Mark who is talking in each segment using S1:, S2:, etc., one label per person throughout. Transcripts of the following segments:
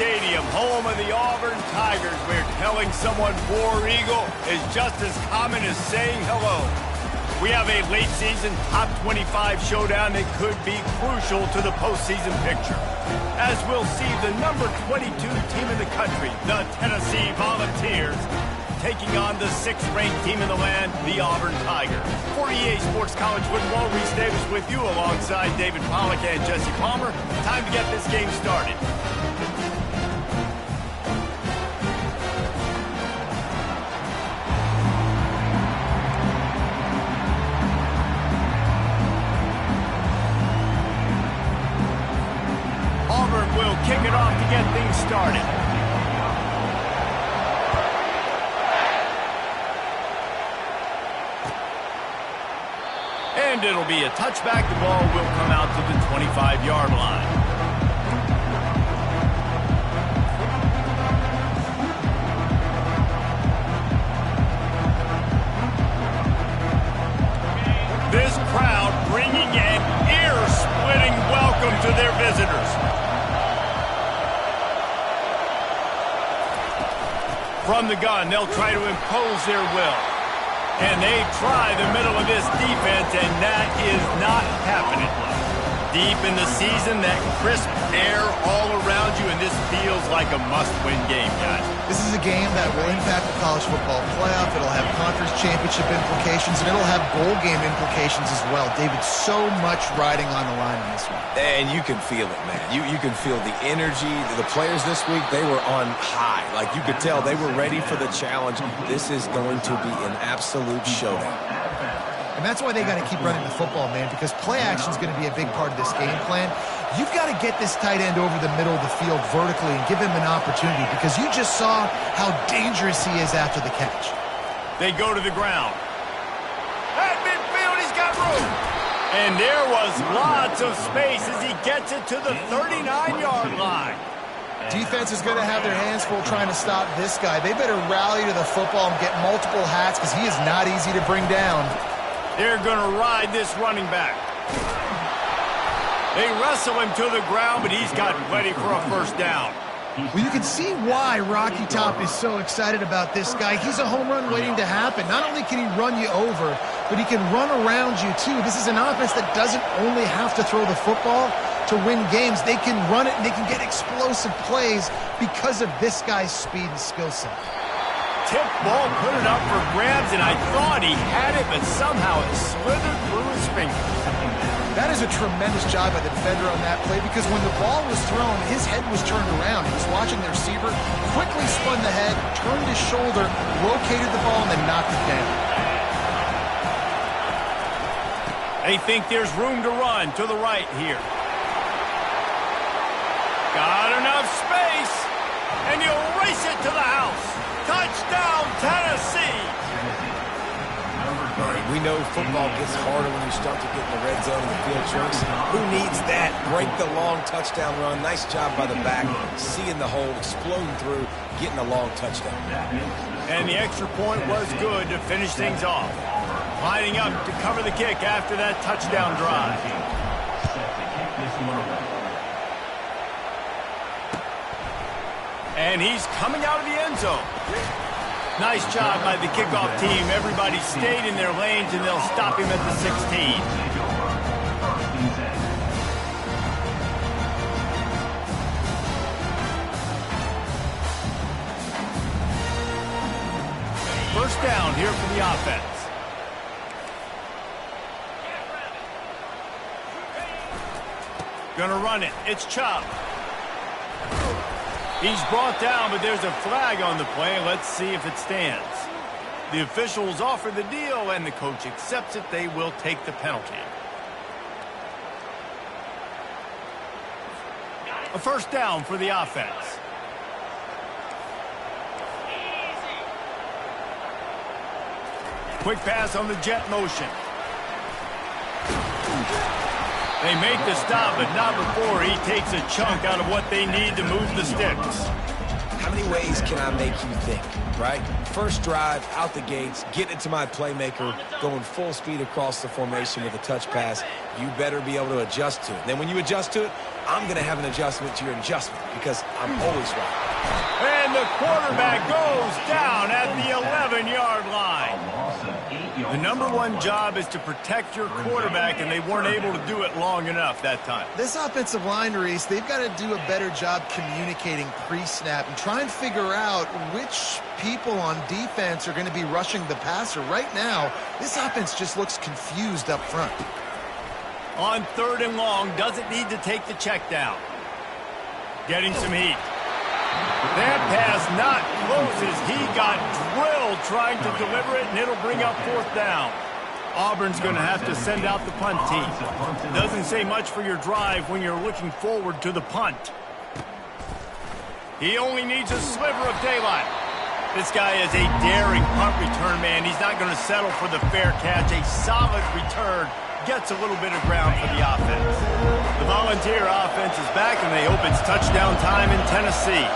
S1: Stadium, home of the Auburn Tigers, where telling someone War Eagle is just as common as saying hello. We have a late-season top 25 showdown that could be crucial to the postseason picture, as we'll see the number 22 team in the country, the Tennessee Volunteers, taking on the 6th-ranked team in the land, the Auburn Tigers. For EA Sports College Football, Reese Davis with you alongside David Pollack and Jesse Palmer. Time to get this game started. Auburn will kick it off to get things started. And it'll be a touchback. The ball will come out to the 25-yard line. This crowd bringing an ear-splitting welcome to their visitors. From the gun, they'll try to impose their will. And they try the middle of this defense, and that is not happening. Deep in the season, that crisp air all around you, and this feels like a must-win game, guys.
S2: This is a game that will impact the college football playoff. It'll have conference championship implications, and it'll have bowl game implications as well. David, so much riding on the line in this one.
S3: And you can feel it, man. You can feel the energy. The players this week, they were on high. Like, you could tell they were ready for the challenge. This is going to be an absolute showdown.
S2: And that's why they got to keep running the football, man, because play action is going to be a big part of this game plan. You've got to get this tight end over the middle of the field vertically and give him an opportunity, because you just saw how dangerous he is after the catch.
S1: They go to the ground. At midfield, he's got room. And there was lots of space as he gets it to the 39-yard line.
S2: Defense is going to have their hands full trying to stop this guy. They better rally to the football and get multiple hats, because he is not easy to bring down.
S1: They're going to ride this running back. They wrestle him to the ground, but he's got ready for a first down.
S2: Well, you can see why Rocky Top is so excited about this guy. He's a home run waiting to happen. Not only can he run you over, but he can run around you too. This is an offense that doesn't only have to throw the football to win games. They can run it, and they can get explosive plays because of this guy's speed and skill set.
S1: Tip ball, put it up for grabs, and I thought he had it, but somehow it slithered through his fingers.
S2: That is a tremendous job by the defender on that play, because when the ball was thrown, his head was turned around. He was watching the receiver, quickly spun the head, turned his shoulder, located the ball, and then knocked it down.
S1: They think there's room to run to the right here. Got enough space, and he'll race it to the house. Touchdown, Tennessee!
S3: We know football gets harder when you start to get in the red zone and the field choice. Who needs that? Break the long touchdown run. Nice job by the back, seeing the hole, exploding through, getting a long touchdown.
S1: And the extra point was good to finish things off. Lining up to cover the kick after that touchdown drive. And he's coming out of the end zone. Nice job by the kickoff team. Everybody stayed in their lanes, and they'll stop him at the 16. First down here for the offense. Gonna run it. It's Chubb. He's brought down, but there's a flag on the play. Let's see if it stands. The officials offer the deal, and the coach accepts it. They will take the penalty. A first down for the offense. Quick pass on the jet motion. They make the stop, but not before he takes a chunk out of what they need to move the sticks.
S3: how many ways can I make you think, right? First drive, out the gates, getting it to my playmaker, going full speed across the formation with a touch pass. You better be able to adjust to it. Then when you adjust to it, I'm going to have an adjustment to your adjustment because I'm always right.
S1: And the quarterback goes down at the 11-yard line. The #1 job is to protect your quarterback, and they weren't able to do it long enough that time.
S2: This offensive line, Reese, they've got to do a better job communicating pre-snap and try and figure out which people on defense are going to be rushing the passer. Right now, this offense just looks confused up front.
S1: On 3rd and long, doesn't need to take the check down. Getting some heat. That pass not close as he got drilled trying to deliver it, and it'll bring up 4th down. Auburn's going to have to send out the punt team. Doesn't say much for your drive when you're looking forward to the punt. He only needs a sliver of daylight. This guy is a daring punt return man. He's not going to settle for the fair catch. A solid return. Gets a little bit of ground for the offense. The Volunteer offense is back, and they hope it's touchdown time in Tennessee.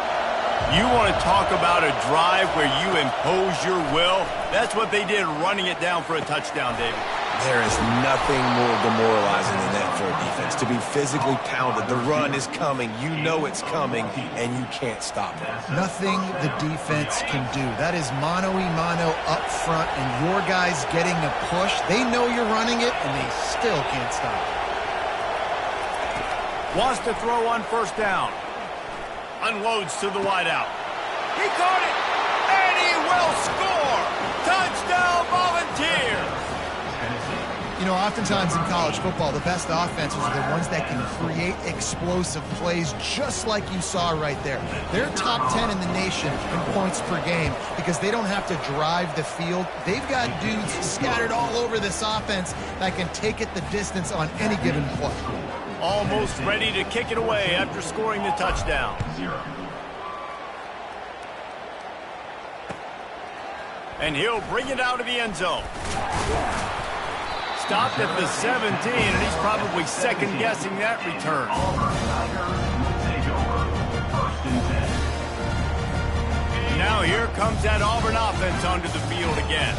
S1: You want to talk about a drive where you impose your will? That's what they did, running it down for a touchdown, David.
S3: There is nothing more demoralizing than that for a defense. To be physically pounded, the run is coming, you know it's coming, and you can't stop it.
S2: Nothing the defense can do. That is mano-a-mano up front, and your guys getting a push. They know you're running it, and they still can't stop it.
S1: Wants to throw on 1st down. Unloads to the wideout. He caught it, and he will score. Touchdown, Volunteers.
S2: You know, oftentimes in college football, the best offenses are the ones that can create explosive plays just like you saw right there. They're top 10 in the nation in points per game because they don't have to drive the field. They've got dudes scattered all over this offense that can take it the distance on any given play.
S1: Almost ready to kick it away after scoring the touchdown. And he'll bring it out of the end zone. Stopped at the 17, and he's probably second-guessing that return. Now here comes that Auburn offense onto the field again.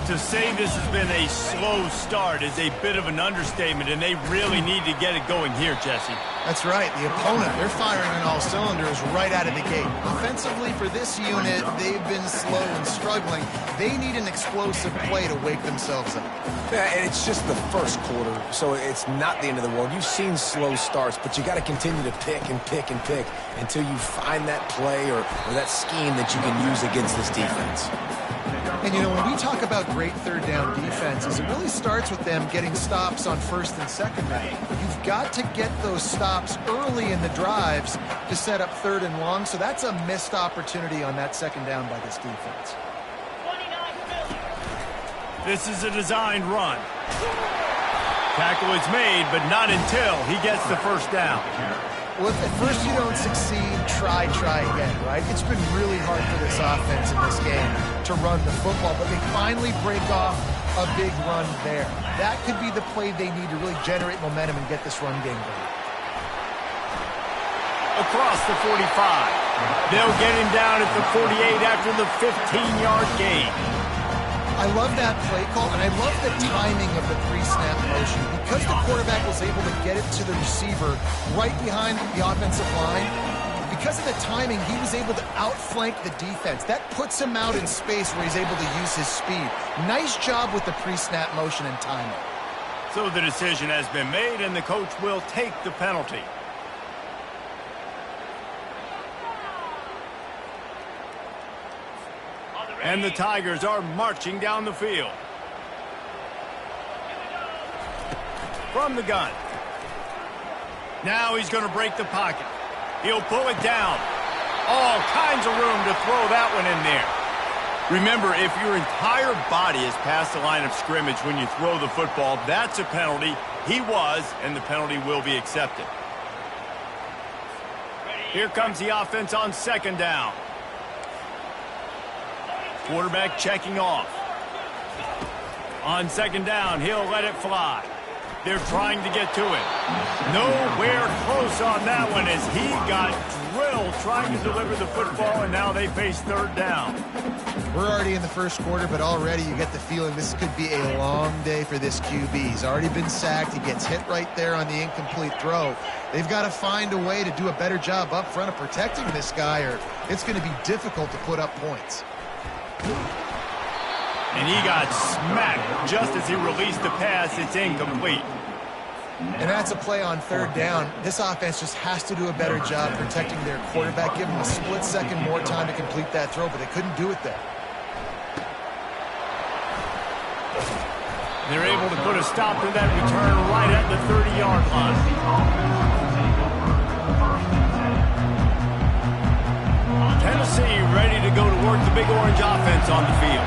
S1: To say this has been a slow start is a bit of an understatement, and they really need to get it going here, Jesse.
S2: That's right. The opponent, they're firing on all cylinders right out of the gate. Offensively, for this unit, they've been slow and struggling. They need an explosive play to wake themselves up.
S3: Yeah, and it's just the first quarter, so it's not the end of the world. You've seen slow starts, but you got to continue to pick and pick and pick until you find that play or that scheme that you can use against this defense.
S2: And, you know, when we talk about great 3rd down defenses, it really starts with them getting stops on 1st and 2nd down. You've got to get those stops early in the drives to set up 3rd and long, so that's a missed opportunity on that 2nd down by this defense.
S1: This is a designed run. Tackle is made, but not until he gets the 1st down.
S2: Well, if at first you don't succeed, try again, right? It's been really hard for this offense in this game to run the football, but they finally break off a big run there. That could be the play they need to really generate momentum and get this run game going.
S1: Across the 45. They'll get him down at the 48 after the 15-yard gain.
S2: I love that play call, and I love the timing of the pre-snap motion. Because the quarterback was able to get it to the receiver right behind the offensive line, because of the timing, he was able to outflank the defense. That puts him out in space where he's able to use his speed. Nice job with the pre-snap motion and timing.
S1: So the decision has been made, and the coach will take the penalty. And the Tigers are marching down the field. From the gun. Now he's going to break the pocket. He'll pull it down. All kinds of room to throw that one in there. Remember, if your entire body is past the line of scrimmage when you throw the football, that's a penalty. He was, and the penalty will be accepted. Here comes the offense on 2nd down. Quarterback checking off. On 2nd down, he'll let it fly. They're trying to get to it. Nowhere close on that one as he got drilled Doyle trying to deliver the football, and now they face third down.
S2: We're already in the first quarter, but already you get the feeling this could be a long day for this QB. He's already been sacked. He gets hit right there on the incomplete throw. They've got to find a way to do a better job up front of protecting this guy, or it's going to be difficult to put up points.
S1: And he got smacked just as he released the pass. It's incomplete.
S2: And that's a play on third down. This offense just has to do a better job protecting their quarterback, give him a split second more time to complete that throw, but they couldn't do it there.
S1: They're able to put a stop to that return right at the 30-yard line. Tennessee ready to go to work the Big Orange offense on the field.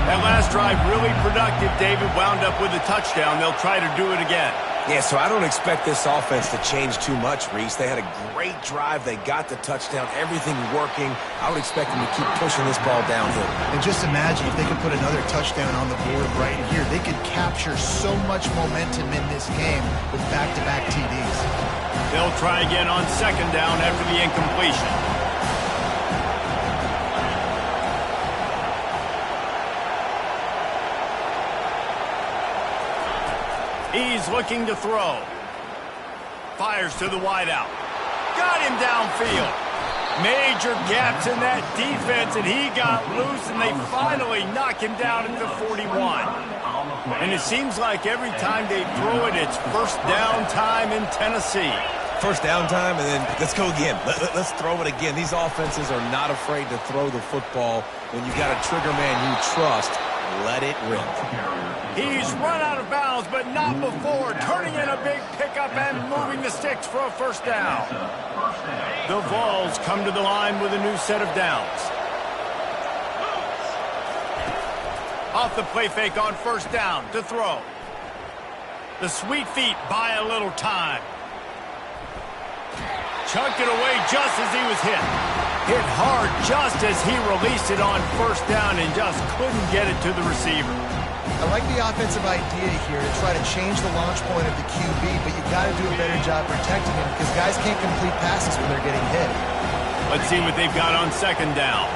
S1: That last drive really productive. David wound up with a touchdown. They'll try to do it again.
S3: Yeah, so I don't expect this offense to change too much, Reese. They had a great drive. They got the touchdown. Everything working. I would expect them to keep pushing this ball downhill.
S2: And just imagine if they could put another touchdown on the board right here. They could capture so much momentum in this game with back-to-back TDs.
S1: They'll try again on second down after the incompletion. He's looking to throw. Fires to the wideout. Got him downfield. Major gaps in that defense, and he got loose, and they finally knock him down at the 41. And it seems like every time they throw it, it's first down time in Tennessee.
S3: First down time, and then let's go again. Let's throw it again. These offenses are not afraid to throw the football. When you've got a trigger man you trust, let it rip.
S1: He's run out of bounds, but not before. Turning in a big pickup and moving the sticks for a first down. The Vols come to the line with a new set of downs. Off the play fake on first down to throw. The sweet feet buy a little time. Chunked it away just as he was hit. Hit hard just as he released it on first down and just couldn't get it to the receiver.
S2: I like the offensive idea here to try to change the launch point of the QB, but you got to do a better job protecting him because guys can't complete passes when they're getting hit.
S1: Let's see what they've got on second down.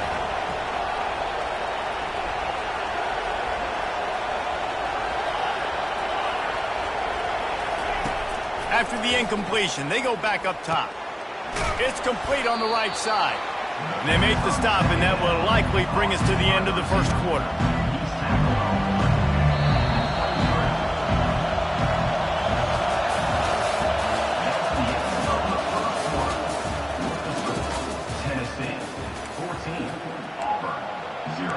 S1: After the incompletion, they go back up top. It's complete on the right side. And they make the stop, and that will likely bring us to the end of the first quarter.
S4: Tennessee 14, Auburn 0.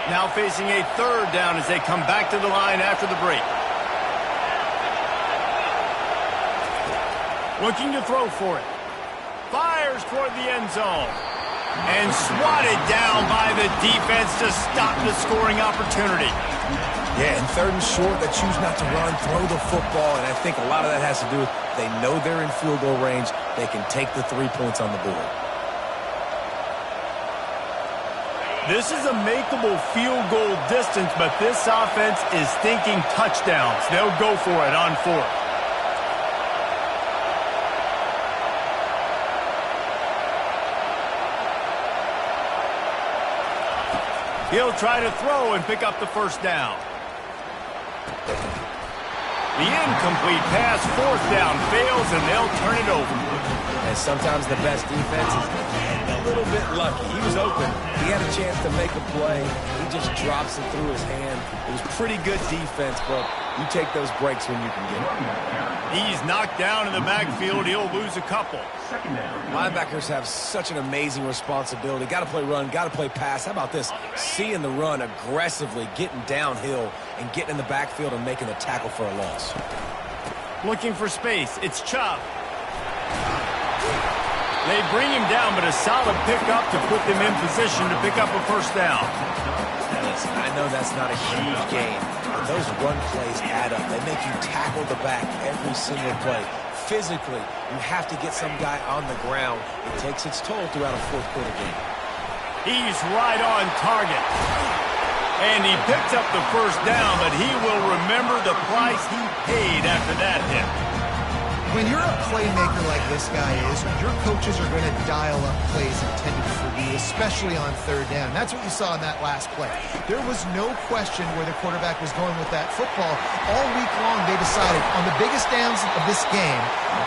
S1: Now facing a third down as they come back to the line after the break. Looking to throw for it. Fires toward the end zone. And swatted down by the defense to stop the scoring opportunity.
S3: Yeah, and third and short, they choose not to run, throw the football, and I think a lot of that has to do with they know they're in field goal range. They can take the 3 points on the board.
S1: This is a makeable field goal distance, but this offense is thinking touchdowns. They'll go for it on fourth. He'll try to throw and pick up the first down. The incomplete pass, fourth down, fails, and they'll turn it over.
S3: And sometimes the best defense is a little bit lucky. He was open. He had a chance to make a play. He just drops it through his hand. It was pretty good defense, but you take those breaks when you can get it.
S1: He's knocked down in the backfield. He'll lose a couple.
S3: Linebackers have such an amazing responsibility. Got to play run, got to play pass. How about this? Seeing the run aggressively, getting downhill, and getting in the backfield and making a tackle for a loss.
S1: Looking for space. It's Chubb. They bring him down, but a solid pickup to put them in position to pick up a first down.
S3: Listen, I know that's not a huge gain, but those run plays add up. They make you tackle the back every single play. Physically, you have to get some guy on the ground. It takes its toll throughout a fourth quarter game.
S1: He's right on target. And he picks up the first down, but he will remember the price he paid after that hit.
S2: When you're a playmaker like this guy is, your coaches are going to dial up plays intended for you, especially on third down. That's what you saw in that last play. There was no question where the quarterback was going with that football. All week long, they decided on the biggest downs of this game,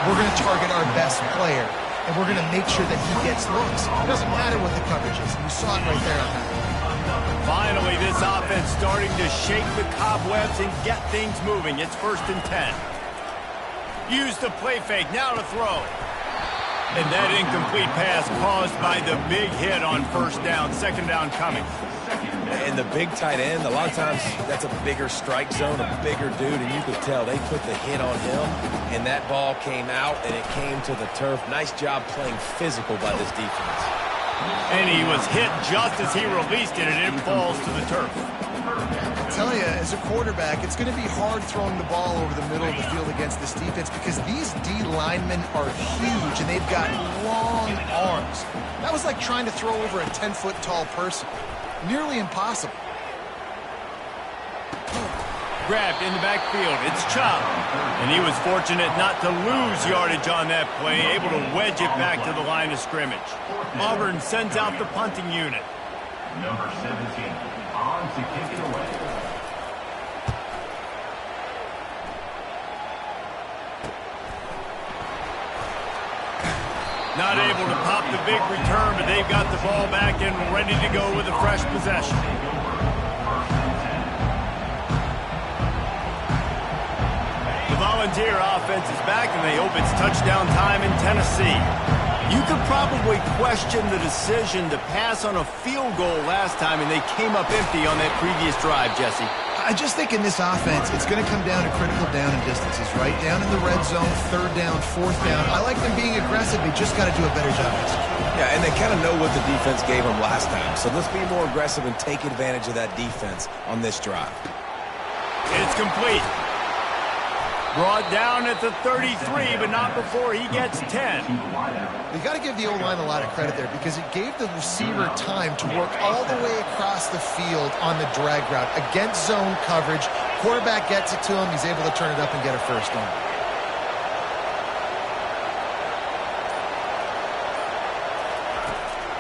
S2: we're going to target our best player, and we're going to make sure that he gets looks. It doesn't matter what the coverage is. And you saw it right there on that.
S1: Finally, this offense starting to shake the cobwebs and get things moving. It's 1st and 10. Use the play fake, now to throw. And that incomplete pass caused by the big hit on first down, second down coming.
S3: And the big tight end, a lot of times that's a bigger strike zone, a bigger dude, and you could tell they put the hit on him, and that ball came out, and it came to the turf. Nice job playing physical by this defense.
S1: And he was hit just as he released it, and it falls to the turf.
S2: I tell you, as a quarterback, it's going to be hard throwing the ball over the middle of the field against this defense because these D linemen are huge and they've got long arms. That was like trying to throw over a 10-foot tall person. Nearly impossible.
S1: Grabbed in the backfield. It's Chubb. And he was fortunate not to lose yardage on that play, able to wedge it back to the line of scrimmage. Auburn sends out the punting unit.
S4: Number 17, on to kick it away.
S1: Not able to pop the big return, but they've got the ball back and ready to go with a fresh possession. The Volunteer offense is back, and they hope it's touchdown time in Tennessee. You could probably question the decision to pass on a field goal last time, and they came up empty on that previous drive, Jesse.
S2: I just think in this offense, it's going to come down to critical down and distances, right? Down in the red zone, third down, fourth down. I like them being aggressive. They just got to do a better job executing.
S3: Yeah, and they kind of know what the defense gave them last time. So let's be more aggressive and take advantage of that defense on this drive.
S1: It's complete. Brought down at the 33, but not before he gets 10.
S2: You got to give the O-line a lot of credit there because it gave the receiver time to work all the way across the field on the drag route against zone coverage. Quarterback gets it to him. He's able to turn it up and get a first down.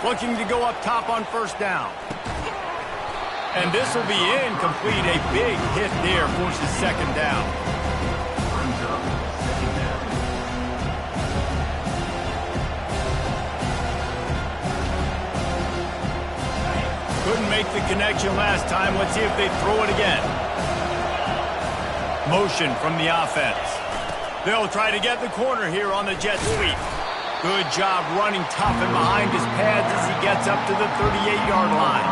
S1: Looking to go up top on first down. And this will be incomplete. A big hit there forces second down. Couldn't make the connection last time. Let's see if they throw it again. Motion from the offense. They'll try to get the corner here on the jet sweep. Good job running tough and behind his pads as he gets up to the 38-yard line.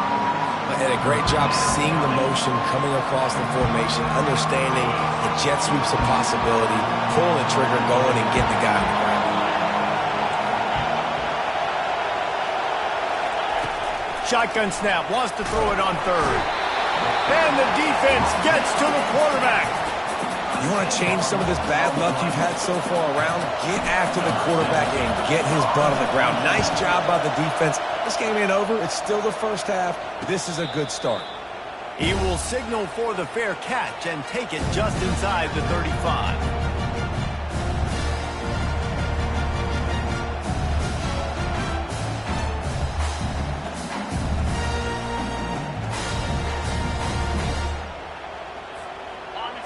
S3: And a great job seeing the motion coming across the formation, understanding the jet sweep's a possibility, pulling the trigger, going, and getting the guy on the ground.
S1: Shotgun snap, wants to throw it on third. And the defense gets to the quarterback.
S3: You want to change some of this bad luck you've had so far around? Get after the quarterback and get his butt on the ground. Nice job by the defense. This game ain't over. It's still the first half. This is a good start.
S1: He will signal for the fair catch and take it just inside the 35.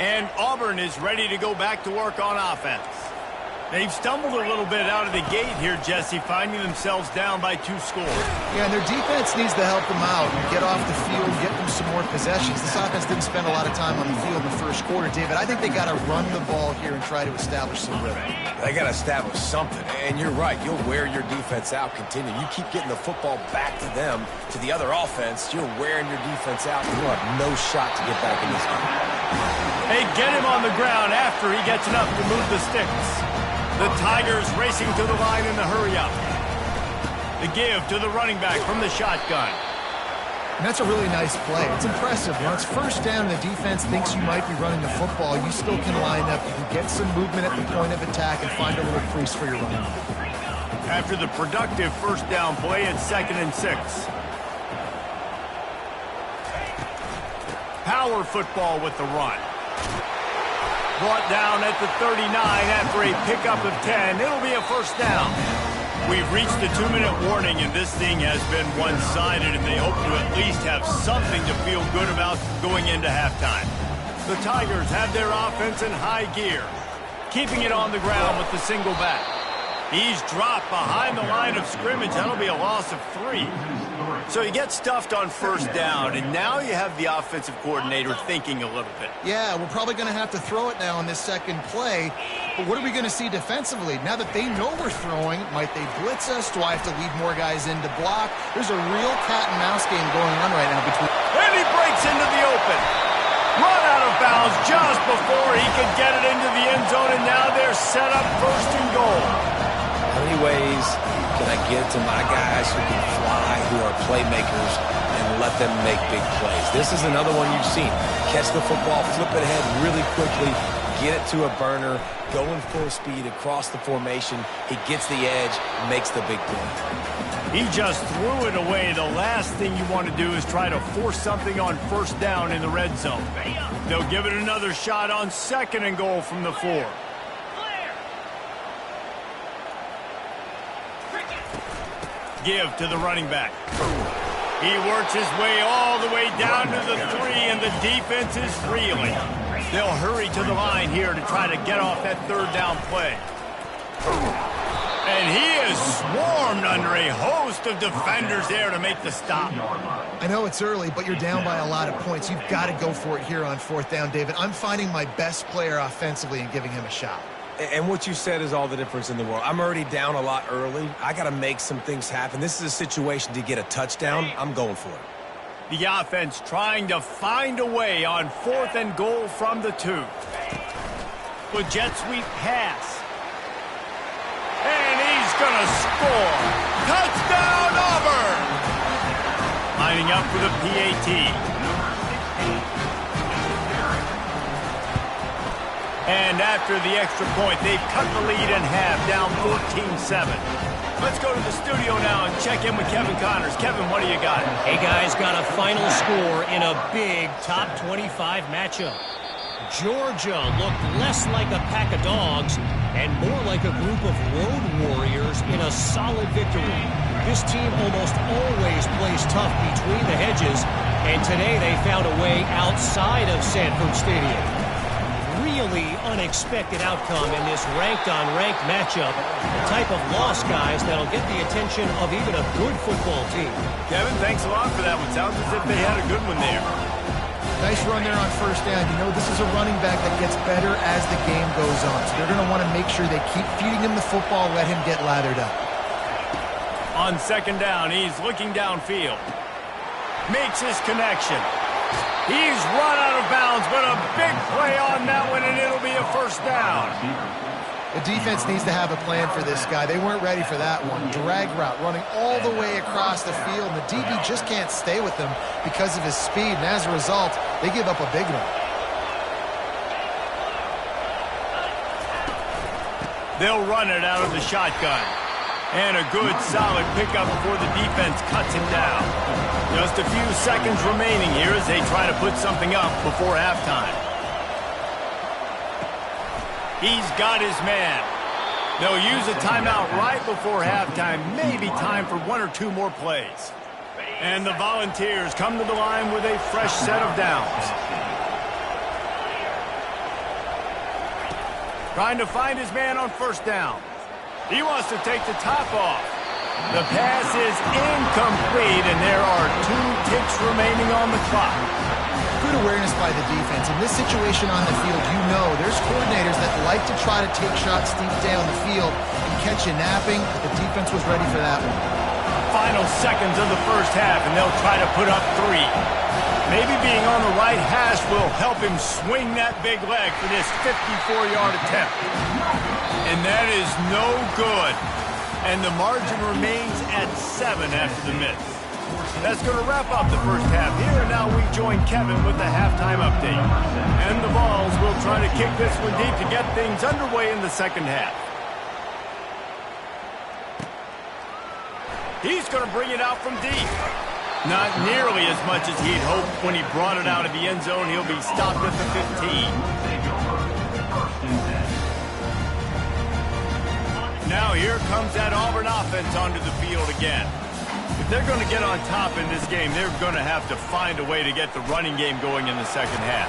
S1: And Auburn is ready to go back to work on offense. They've stumbled a little bit out of the gate here, Jesse, finding themselves down by 2 scores.
S2: Yeah, and their defense needs to help them out. Get off the field, get them some more possessions. This offense didn't spend a lot of time on the field in the first quarter, David. I think they got to run the ball here and try to establish some rhythm.
S3: They got to establish something. And you're right. You'll wear your defense out, continue. You keep getting the football back to them, to the other offense, you're wearing your defense out, and you'll have no shot to get back in this game.
S1: They get him on the ground after he gets enough to move the sticks. The Tigers racing to the line in the hurry-up. The give to the running back from the shotgun.
S2: And that's a really nice play. It's impressive. When it's first down and the defense thinks you might be running the football, you still can line up. You can get some movement at the point of attack and find a little crease for your running back.
S1: After the productive first down play, it's 2nd and 6. power football with the run. Brought down at the 39 after a pickup of 10. It'll be a first down. We've reached the 2-minute warning, and this thing has been one-sided, and they hope to at least have something to feel good about going into halftime. The Tigers have their offense in high gear, keeping it on the ground with the single back. He's dropped behind the line of scrimmage. That'll be a loss of 3. So you get stuffed on first down, and now you have the offensive coordinator thinking a little bit.
S2: Yeah, we're probably going to have to throw it now on this second play. But what are we going to see defensively? Now that they know we're throwing, might they blitz us? Do I have to lead more guys in to block? There's a real cat-and-mouse game going on right now between...
S1: And he breaks into the open. Run out of bounds just before he could get it into the end zone, and now they're set up first and goal.
S3: How many ways can I get to my guys who can fly, who are playmakers, and let them make big plays? This is another one you've seen. Catch the football, flip it ahead really quickly, get it to a burner, going full speed across the formation. He gets the edge, makes the big play.
S1: He just threw it away. The last thing you want to do is try to force something on first down in the red zone. They'll give it another shot on second and goal from the 4. Give to the running back. He works his way all the way down to the 3, and the defense is reeling. They'll hurry to the line here to try to get off that third down play. And he is swarmed under a host of defenders there to make the stop.
S2: I know it's early, but you're down by a lot of points. You've got to go for it here on fourth down, David. I'm finding my best player offensively and giving him a shot.
S3: And what you said is all the difference in the world. I'm already down a lot early. I got to make some things happen. This is a situation to get a touchdown. I'm going for it.
S1: The offense trying to find a way on fourth and goal from the 2. With jet sweep pass. And he's going to score. Touchdown, Auburn! Lining up for the PAT. And after the extra point, they've cut the lead in half, down 14-7. Let's go to the studio now and check in with Kevin Connors. Kevin, what do you got?
S5: Hey, guys, got a final score in a big top 25 matchup. Georgia looked less like a pack of dogs and more like a group of road warriors in a solid victory. This team almost always plays tough between the hedges, and today they found a way outside of Sanford Stadium. Really unexpected outcome in this ranked-on-ranked matchup. The type of loss, guys, that'll get the attention of even a good football team.
S1: Kevin, thanks a lot for that one. Sounds as if they had a good one there.
S2: Nice run there on first down. You know, this is a running back that gets better as the game goes on. So they're going to want to make sure they keep feeding him the football, let him get lathered up.
S1: On second down, he's looking downfield. Makes his connection. He's run out of bounds, but a big play on that one, and it'll be a first down.
S2: The defense needs to have a plan for this guy. They weren't ready for that one. Drag route, running all the way across the field, and the DB just can't stay with him because of his speed, and as a result, they give up a big one.
S1: They'll run it out of the shotgun. And a good, solid pickup before the defense cuts him down. Just a few seconds remaining here as they try to put something up before halftime. He's got his man. They'll use a timeout right before halftime. Maybe time for 1 or 2 more plays. And the Volunteers come to the line with a fresh set of downs. Trying to find his man on first down. He wants to take the top off. The pass is incomplete, and there are 2 ticks remaining on the clock.
S2: Good awareness by the defense. In this situation on the field, you know there's coordinators that like to try to take shots deep down the field and catch you napping. The defense was ready for that one.
S1: Final seconds of the first half, and they'll try to put up 3. Maybe being on the right hash will help him swing that big leg for this 54-yard attempt. And that is no good. And the margin remains at 7 after the miss. That's going to wrap up the first half here. And now we join Kevin with the halftime update. And the Vols will try to kick this one deep to get things underway in the second half. He's going to bring it out from deep. Not nearly as much as he'd hoped when he brought it out of the end zone. He'll be stopped at the 15. Now here comes that Auburn offense onto the field again. If they're going to get on top in this game, they're going to have to find a way to get the running game going in the second half.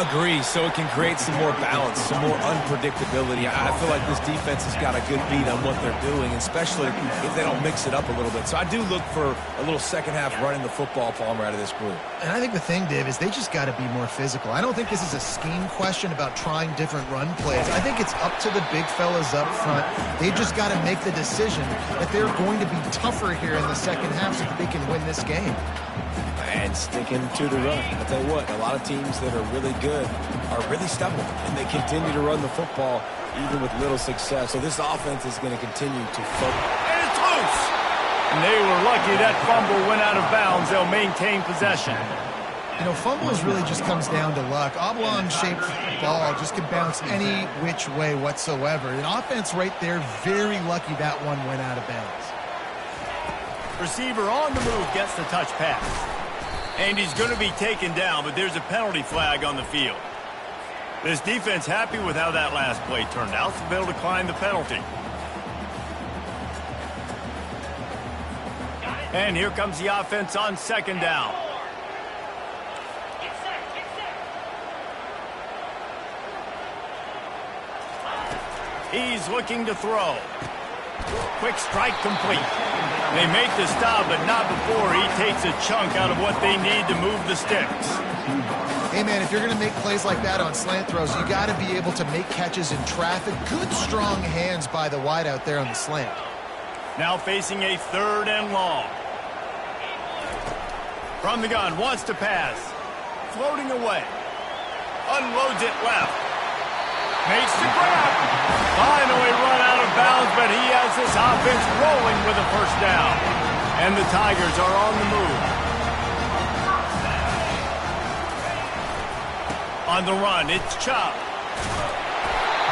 S3: Agree, so it can create some more balance, some more unpredictability. I feel like this defense has got a good beat on what they're doing, especially if they don't mix it up a little bit. So I do look for a little second half running the football Palmer out of this group.
S2: And I think the thing, Dave, is they just got to be more physical. I don't think this is a scheme question about trying different run plays. I think it's up to the big fellas up front. They've just got to make the decision that they're going to be tougher here in the second half so that they can win this game.
S3: And sticking to the run. I'll tell you what, a lot of teams that are really good are really stubborn, and they continue to run the football even with little success. So this offense is going to continue to focus.
S1: And it's loose! And they were lucky that fumble went out of bounds. They'll maintain possession.
S2: You know, fumbles really just comes down to luck. Oblong-shaped ball just can bounce any which way whatsoever. An offense right there, very lucky that one went out of bounds.
S1: Receiver on the move gets the touch pass. And he's going to be taken down, but there's a penalty flag on the field. This defense happy with how that last play turned out, so they'll decline the penalty. And here comes the offense on second down. He's looking to throw. Quick strike complete. They make the stop, but not before he takes a chunk out of what they need to move the sticks.
S2: Hey, man, if you're going to make plays like that on slant throws, you got to be able to make catches in traffic. Good, strong hands by the wide out there on the slant.
S1: Now facing a third and long. From the gun, wants to pass. Floating away. Unloads it left. Makes the grab. Finally run out of bounds, but he has this offense rolling with a first down. And the Tigers are on the move. On the run, it's Chubb.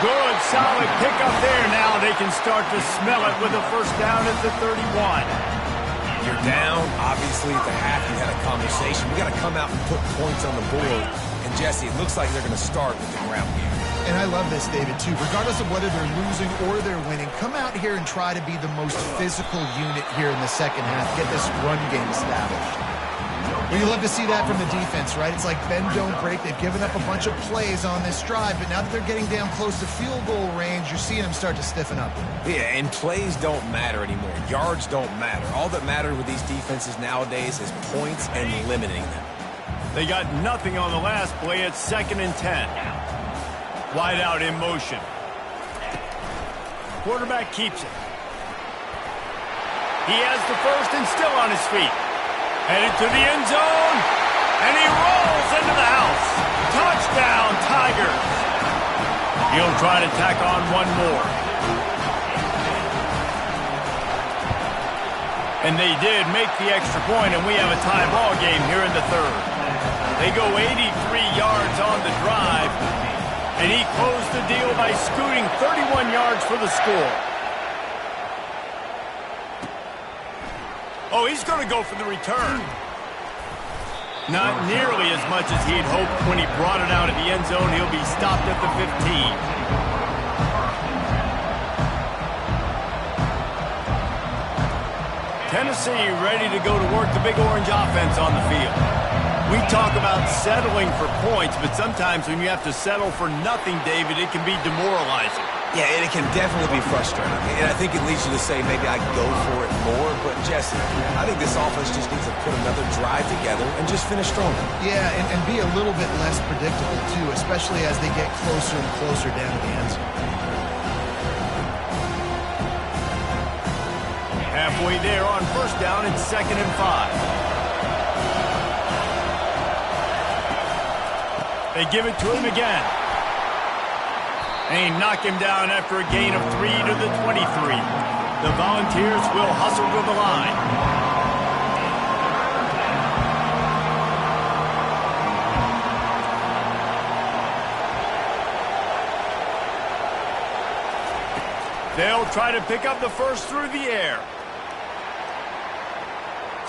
S1: Good, solid pickup there. Now they can start to smell it with a first down at the 31.
S3: You're down. Obviously, at the half, you had a conversation. We got to come out and put points on the board. And, Jesse, it looks like they're going to start with the ground game.
S2: And I love this, David, too. Regardless of whether they're losing or they're winning, come out here and try to be the most physical unit here in the second half. Get this run game established. Well, you love to see that from the defense, right? It's like bend, don't break. They've given up a bunch of plays on this drive, but now that they're getting down close to field goal range, you're seeing them start to stiffen up.
S3: Yeah, and plays don't matter anymore. Yards don't matter. All that matters with these defenses nowadays is points and limiting them.
S1: They got nothing on the last play. It's 2nd and 10. Wide out in motion. Quarterback keeps it. He has the first and still on his feet. Headed to the end zone. And he rolls into the house. Touchdown, Tigers. He'll try to tack on one more. And they did make the extra point, and we have a tie ball game here in the third. They go 83 yards on the drive. And he closed the deal by scooting 31 yards for the score. Oh, he's going to go for the return. Not nearly as much as he'd hoped when he brought it out of the end zone. He'll be stopped at the 15. Tennessee ready to go to work the Big Orange offense on the field. We talk about settling for points, but sometimes when you have to settle for nothing, David, it can be demoralizing.
S3: Yeah, and it can definitely be frustrating. And I think it leads you to say maybe I go for it more. But, Jesse, I think this offense just needs to put another drive together and just finish stronger.
S2: Yeah, and be a little bit less predictable, too, especially as they get closer and closer down to the end zone.
S1: Halfway there on first down, it's 2nd and 5. They give it to him again. They knock him down after a gain of 3 to the 23. The Volunteers will hustle to the line. They'll try to pick up the first through the air.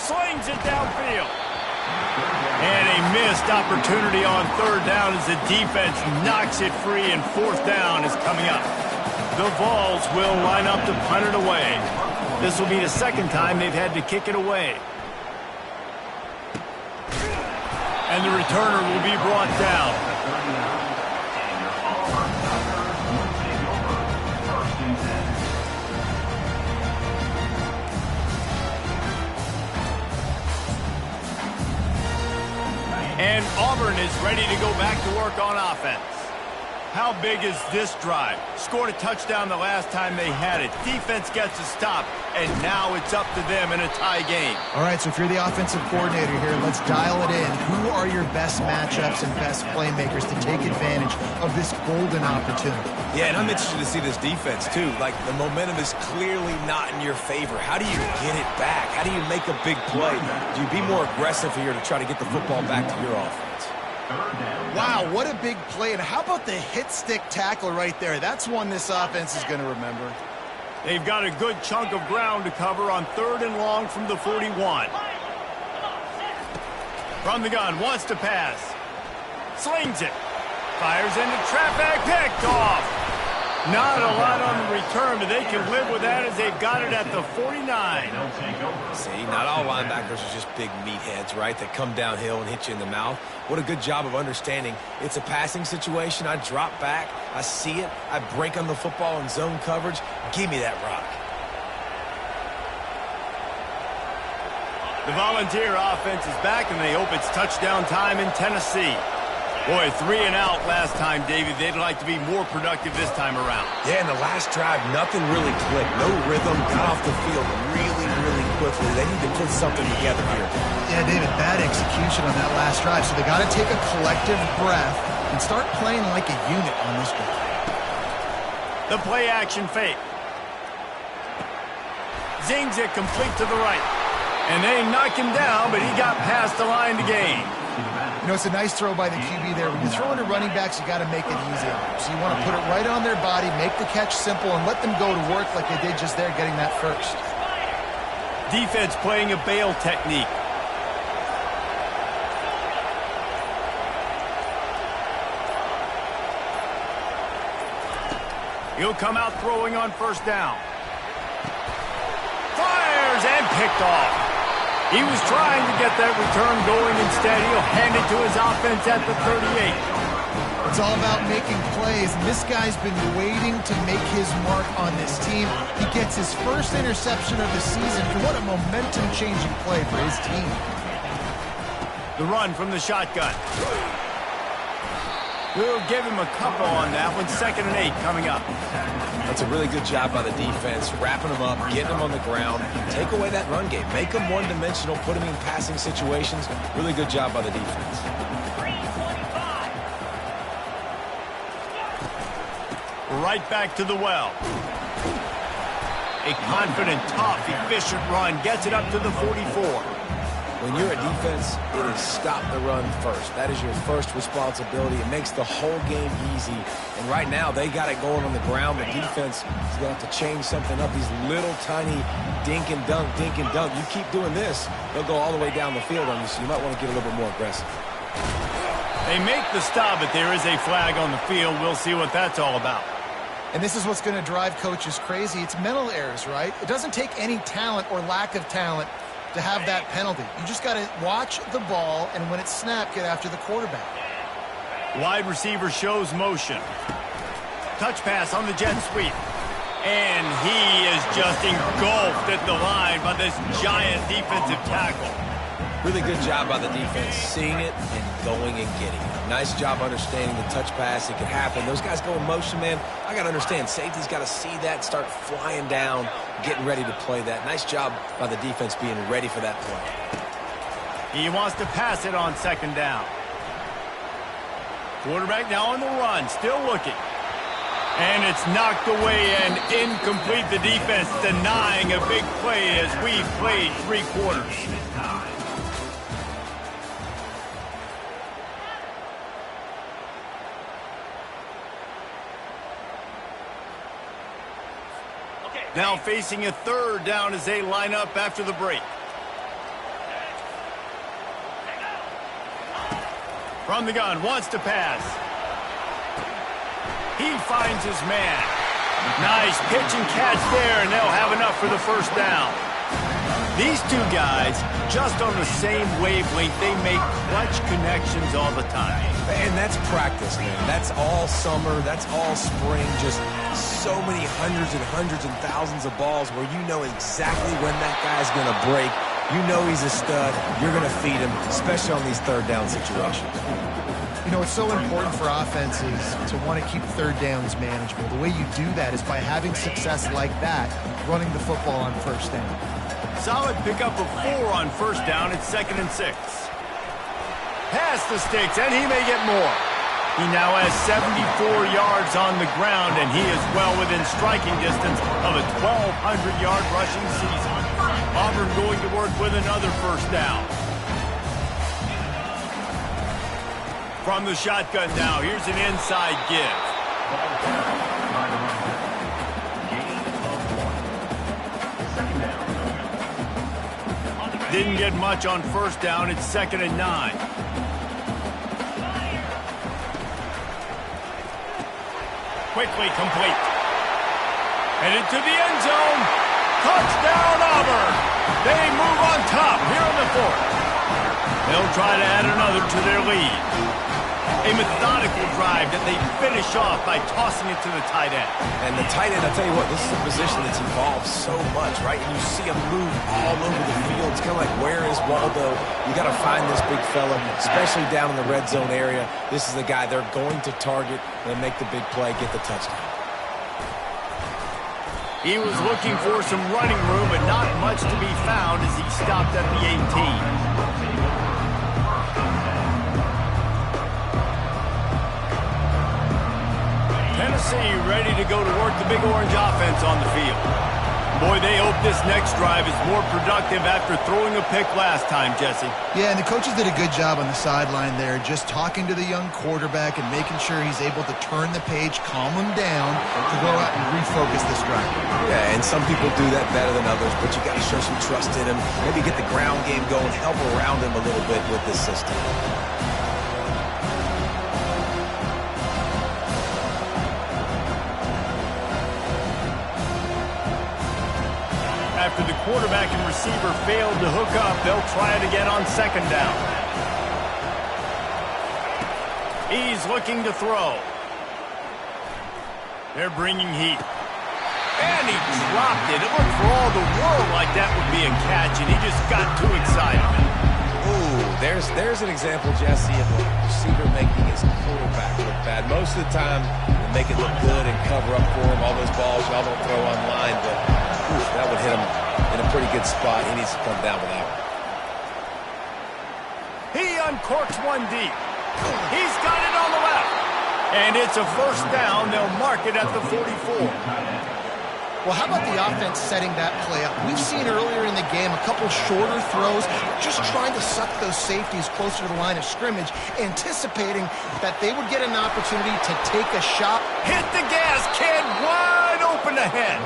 S1: Slings it downfield. And a missed opportunity on third down as the defense knocks it free, and fourth down is coming up. The Vols will line up to punt it away. This will be the second time they've had to kick it away. And the returner will be brought down. And Auburn is ready to go back to work on offense. How big is this drive? Scored a touchdown the last time they had it. Defense gets a stop, and now it's up to them in a tie game.
S2: All right, so if you're the offensive coordinator here, let's dial it in. Who are your best matchups and best playmakers to take advantage of this golden opportunity?
S3: Yeah, and I'm interested to see this defense, too. Like, the momentum is clearly not in your favor. How do you get it back? How do you make a big play? Do you be more aggressive here to try to get the football back to your offense?
S2: Wow, what a big play. And how about the hit stick tackle right there? That's one this offense is going to remember.
S1: They've got a good chunk of ground to cover on third and long from the 41. From the gun, wants to pass. Slings it. Fires into traffic, picked off. Not a lot on the return, but they can live with that as they've got it at the 49.
S3: See, not all linebackers are just big meatheads, right, that come downhill and hit you in the mouth. What a good job of understanding. It's a passing situation. I drop back. I see it. I break on the football in zone coverage. Give me that rock.
S1: The Volunteer offense is back, and they hope it's touchdown time in Tennessee. Boy, 3 and out last time, David. They'd like to be more productive this time around.
S3: Yeah, in the last drive, nothing really clicked. No rhythm, got off the field really, really quickly. They need to put something together here.
S2: Yeah, David, bad execution on that last drive. So they got to take a collective breath and start playing like a unit on this drive.
S1: The play action fake. Zings it complete to the right. And they knock him down, but he got past the line to gain.
S2: You know, it's a nice throw by the QB there. When you throw into running backs, you got to make it easy. So you want to put it right on their body, make the catch simple, and let them go to work like they did just there, getting that first.
S1: Defense playing a bail technique. He'll come out throwing on first down. Fires and picked off. He was trying to get that return going. Instead, he'll hand it to his offense at the 38.
S2: It's all about making plays. And this guy's been waiting to make his mark on this team. He gets his first interception of the season. And what a momentum-changing play for his team.
S1: The run from the shotgun. We'll give him a couple on that one. 2nd and 8 coming up.
S3: That's a really good job by the defense, wrapping them up, getting them on the ground. Take away that run game. Make them one-dimensional, put them in passing situations. Really good job by the defense.
S1: Right back to the well. A confident, tough, efficient run gets it up to the 44.
S3: When you're a defense, it is stop the run first. That is your first responsibility. It makes the whole game easy. And right now, they got it going on the ground. The defense is going to have to change something up. These little tiny dink and dunk, dink and dunk. You keep doing this, they'll go all the way down the field on you, so you might want to get a little bit more aggressive.
S1: They make the stop, but there is a flag on the field. We'll see what that's all about.
S2: And this is what's going to drive coaches crazy. It's mental errors, right? It doesn't take any talent or lack of talent to have that penalty. You just got to watch the ball, and when it's snapped, get after the quarterback.
S1: Wide receiver shows motion. Touch pass on the jet sweep. And he is just engulfed at the line by this giant defensive tackle.
S3: Really good job by the defense, seeing it and going and getting it. Nice job understanding the touch pass. It can happen. Those guys go in motion, man. I got to understand, safety's got to see that, start flying down, getting ready to play that. Nice job by the defense being ready for that play.
S1: He wants to pass it on 2nd down. Quarterback now on the run, still looking. And it's knocked away and incomplete. The defense denying a big play as we've played 3 quarters. Now facing a 3rd down as they line up after the break. From the gun, wants to pass. He finds his man. Nice pitch and catch there, and they'll have enough for the first down. These two guys, just on the same wavelength, they make clutch connections all the time.
S3: And that's practice, man. That's all summer. That's all spring. Just so many hundreds and thousands of balls where you know exactly when that guy's going to break. You know he's a stud. You're going to feed him, especially on these third down situations.
S2: You know, it's so important for offenses to want to keep third downs manageable. The way you do that is by having success like that, running the football on first down.
S1: Solid pickup of 4 on first down. It's 2nd and 6. Past the sticks, and he may get more. He now has 74 yards on the ground, and he is well within striking distance of a 1,200-yard rushing season. Auburn going to work with another first down. From the shotgun now, here's an inside give. Didn't get much on first down. It's 2nd and 9. Quickly complete. Headed to the end zone. Touchdown, Auburn. They move on top here in the 4th. They'll try to add another to their lead. A methodical drive that they finish off by tossing it to the tight end.
S3: And the tight end, I'll tell you what, this is a position that's evolved so much, right? And you see him move all over the field. It's kind of like, where is Waldo? You got to find this big fella, especially down in the red zone area. This is the guy they're going to target and make the big play, get the touchdown.
S1: He was looking for some running room, but not much to be found as he stopped at the 18. Tennessee ready to go to work the Big Orange offense on the field. Boy, they hope this next drive is more productive after throwing a pick last time, Jesse.
S2: Yeah, and the coaches did a good job on the sideline there, just talking to the young quarterback and making sure he's able to turn the page, calm him down, to go out and refocus this drive.
S3: Yeah, and some people do that better than others, but you got to show some trust in him. Maybe get the ground game going, help around him a little bit with this system.
S1: After the quarterback and receiver failed to hook up, they'll try it again on 2nd down. He's looking to throw. They're bringing heat. And he dropped it. It looked for all the world like that would be a catch, and he just got too excited.
S3: Ooh, there's an example, Jesse, of a receiver making his quarterback look bad. Most of the time, they make it look good and cover up for him. All those balls y'all don't throw online, but that would hit him in a pretty good spot. He needs to come down with that one.
S1: He uncorks one deep. He's got it on the left. And it's a first down. They'll mark it at the 44.
S2: Well, how about the offense setting that play up? We've seen earlier in the game a couple shorter throws, just trying to suck those safeties closer to the line of scrimmage, anticipating that they would get an opportunity to take a shot.
S1: Hit the gas, kid, wide open ahead.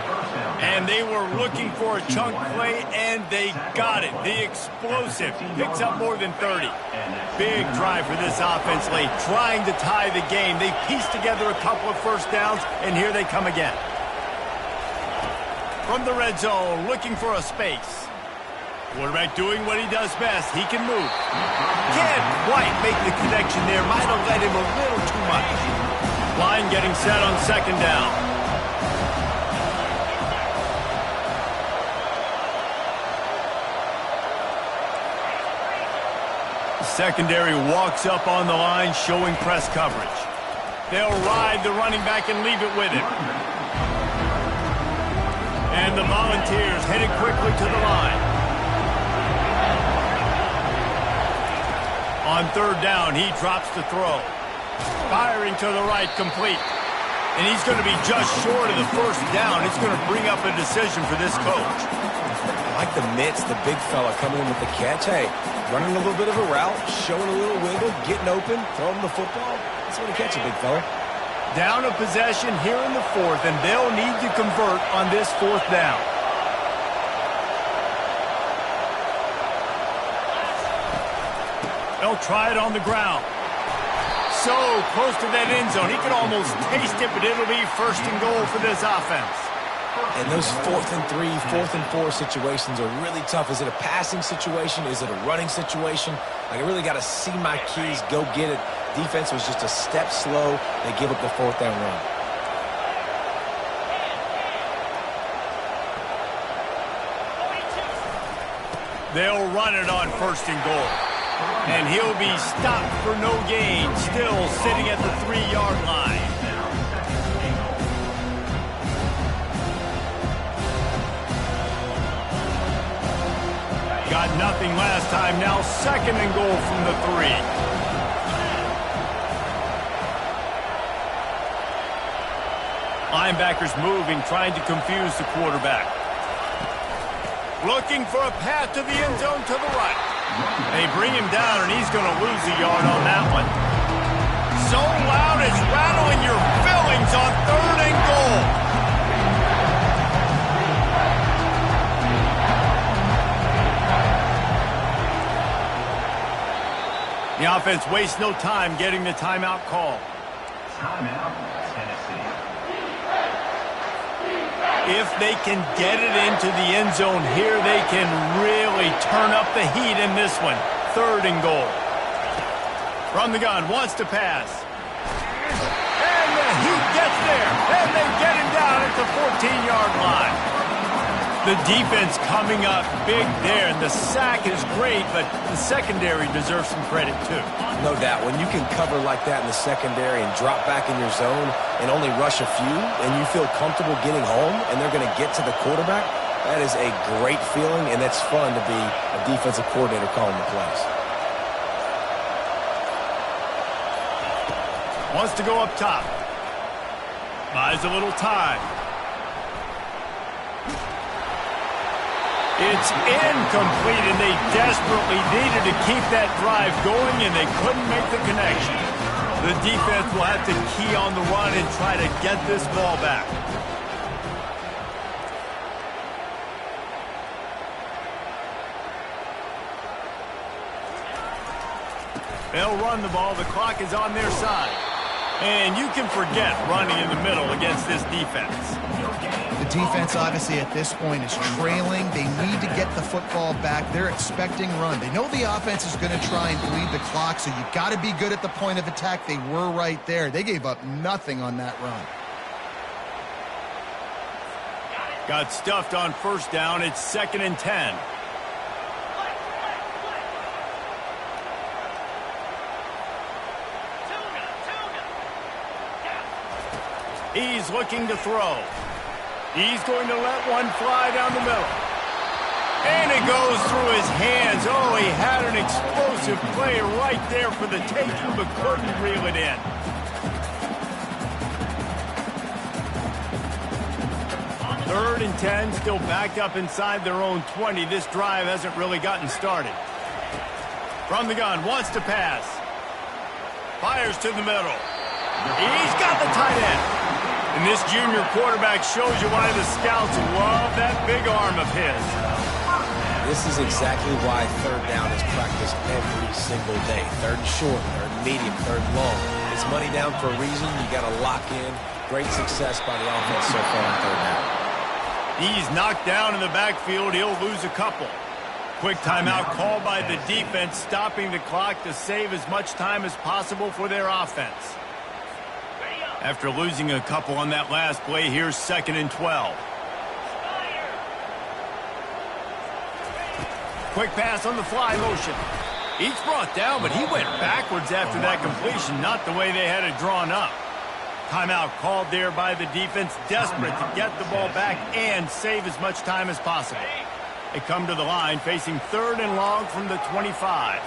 S1: And they were looking for a chunk play, and they got it. The explosive picks up more than 30. Big drive for this offense late, trying to tie the game. They pieced together a couple of first downs, and here they come again. From the red zone, looking for a space. Quarterback doing what he does best. He can move. Can't quite make the connection there. Might have led him a little too much. Line getting set on 2nd down. Secondary walks up on the line, showing press coverage. They'll ride the running back and leave it with him. And the Volunteers headed quickly to the line. On 3rd down, he drops the throw. Firing to the right, complete. And he's going to be just short of the first down. It's going to bring up a decision for this coach.
S3: I like the mitts, the big fella coming in with the catch. Hey, running a little bit of a route, showing a little wiggle, getting open, throwing the football. That's what he catches, big fella.
S1: Down a possession here in the 4th, and they'll need to convert on this 4th down. They'll try it on the ground. so close to that end zone. He can almost taste it, but it'll be 1st and goal for this offense.
S3: And those 4th and 3, 4th and 4 situations are really tough. Is it a passing situation? Is it a running situation? Like, I really got to see my keys, go get it. Defense was just a step slow. They give up the 4th down run.
S1: They'll run it on 1st and goal. And he'll be stopped for no gain, still sitting at the 3-yard line. Got nothing last time, now 2nd and goal from the 3. Linebackers moving, trying to confuse the quarterback. Looking for a path to the end zone to the right. They bring him down, and he's going to lose a yard on that one. So loud it's rattling your fillings on 3rd and goal. The offense wastes no time getting the timeout call.
S4: Timeout, Tennessee.
S1: If they can get it into the end zone here, they can really turn up the heat in this one. 3rd and goal. From the gun, wants to pass. And the heat gets there. And they get him down at the 14-yard line. The defense coming up big there, and the sack is great, but the secondary deserves some credit too.
S3: No doubt. When you can cover like that in the secondary and drop back in your zone and only rush a few, and you feel comfortable getting home, and they're going to get to the quarterback, that is a great feeling, and that's fun to be a defensive coordinator calling the plays.
S1: Wants to go up top. Buys a little time. It's incomplete, and they desperately needed to keep that drive going, and they couldn't make the connection. The defense will have to key on the run and try to get this ball back. They'll run the ball. The clock is on their side. And you can forget running in the middle against this defense.
S2: The defense, obviously, at this point is trailing. They need to get the football back. They're expecting run. They know the offense is going to try and bleed the clock, so you got to be good at the point of attack. They were right there. They gave up nothing on that run.
S1: Got stuffed on 1st down. It's 2nd and 10. He's looking to throw. He's going to let one fly down the middle. And it goes through his hands. Oh, he had an explosive play right there for the taking, but couldn't reel it in. Third and 10, still backed up inside their own 20. This drive hasn't really gotten started. From the gun, wants to pass. Fires to the middle. He's got the tight end. And this junior quarterback shows you why the scouts love that big arm of his.
S3: This is exactly why 3rd down is practiced every single day. 3rd and short, 3rd and medium, 3rd and long. It's money down for a reason. You got to lock in. Great success by the offense so far on 3rd down.
S1: He's knocked down in the backfield. He'll lose a couple. Quick timeout called by the defense, stopping the clock to save as much time as possible for their offense. After losing a couple on that last play, here's 2nd and 12. Quick pass on the fly motion. He's brought down, but he went backwards after that completion, not the way they had it drawn up. Timeout called there by the defense, desperate to get the ball back and save as much time as possible. They come to the line, facing 3rd and long from the 25.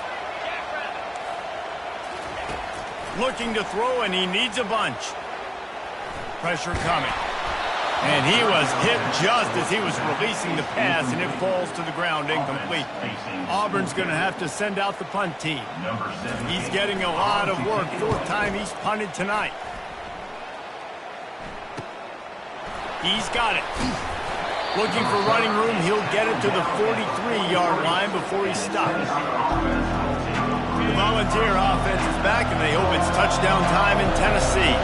S1: Looking to throw, and he needs a bunch. Pressure coming. And he was hit just as he was releasing the pass, and it falls to the ground incomplete. Auburn's going to have to send out the punt team. He's getting a lot of work. 4th time he's punted tonight. He's got it. Looking for running room. He'll get it to the 43-yard line before he stops. Volunteer offense is back, and they hope it's touchdown time in Tennessee.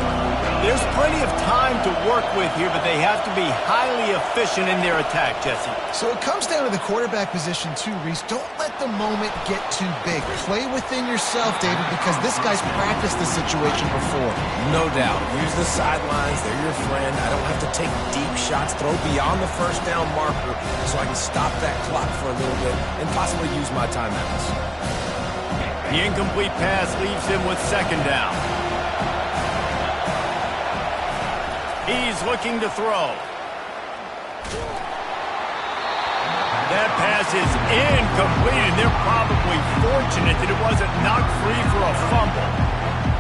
S1: There's plenty of time to work with here, but they have to be highly efficient in their attack, Jesse.
S2: So it comes down to the quarterback position too, Reese. Don't let the moment get too big. Play within yourself, David, because this guy's practiced the situation before.
S3: No doubt. Use the sidelines. They're your friend. I don't have to take deep shots, throw beyond the first down marker so I can stop that clock for a little bit and possibly use my timeouts.
S1: The incomplete pass leaves him with second down. He's looking to throw. That pass is incomplete, and they're probably fortunate that it wasn't knocked free for a fumble.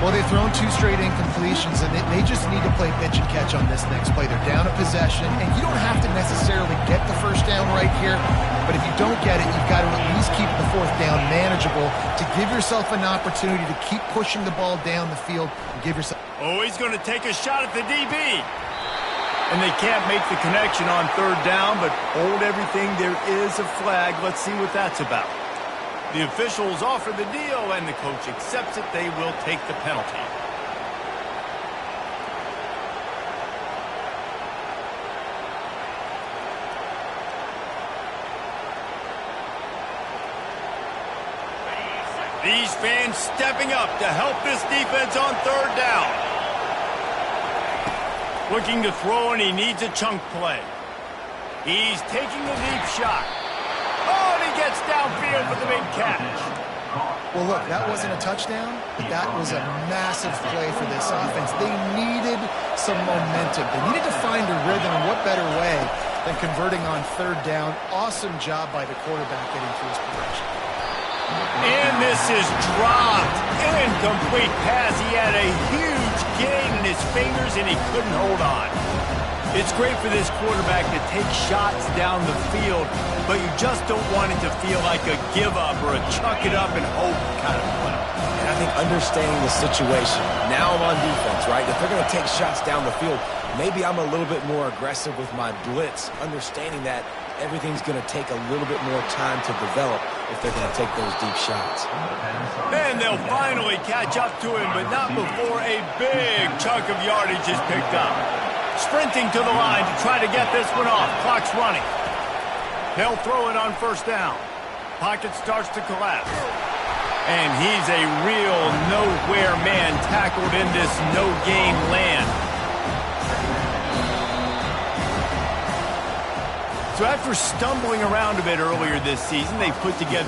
S2: Well, they've thrown 2 straight incompletions, and they just need to play pitch and catch on this next play. They're down a possession, and you don't have to necessarily get the first down right here, but if you don't get it, you've got to at least keep the 4th down manageable to give yourself an opportunity to keep pushing the ball down the field and give yourself...
S1: Oh, he's going to take a shot at the DB. And they can't make the connection on 3rd down, but hold everything. There is a flag. Let's see what that's about. The officials offer the deal, and the coach accepts it. They will take the penalty. These fans stepping up to help this defense on 3rd down. Looking to throw, and he needs a chunk play. He's taking a deep shot. Oh, and he gets downfield for the big catch.
S2: Well, look, that wasn't a touchdown, but that was a massive play for this offense. They needed some momentum. They needed to find a rhythm, and what better way than converting on 3rd down. Awesome job by the quarterback getting through his progression.
S1: And this is dropped. Incomplete pass. He had a huge gain in his fingers, and he couldn't hold on. It's great for this quarterback to take shots down the field, but you just don't want it to feel like a give-up or a chuck it up and hope kind of play.
S3: And I think understanding the situation, now I'm on defense, right? If they're going to take shots down the field, maybe I'm a little bit more aggressive with my blitz, understanding that everything's going to take a little bit more time to develop if they're going to take those deep shots.
S1: And they'll finally catch up to him, but not before a big chunk of yardage is picked up. Sprinting to the line to try to get this one off. Clock's running. They'll throw it on 1st down. Pocket starts to collapse. And he's a real nowhere man tackled in this no-game land. So after stumbling around a bit earlier this season, they put together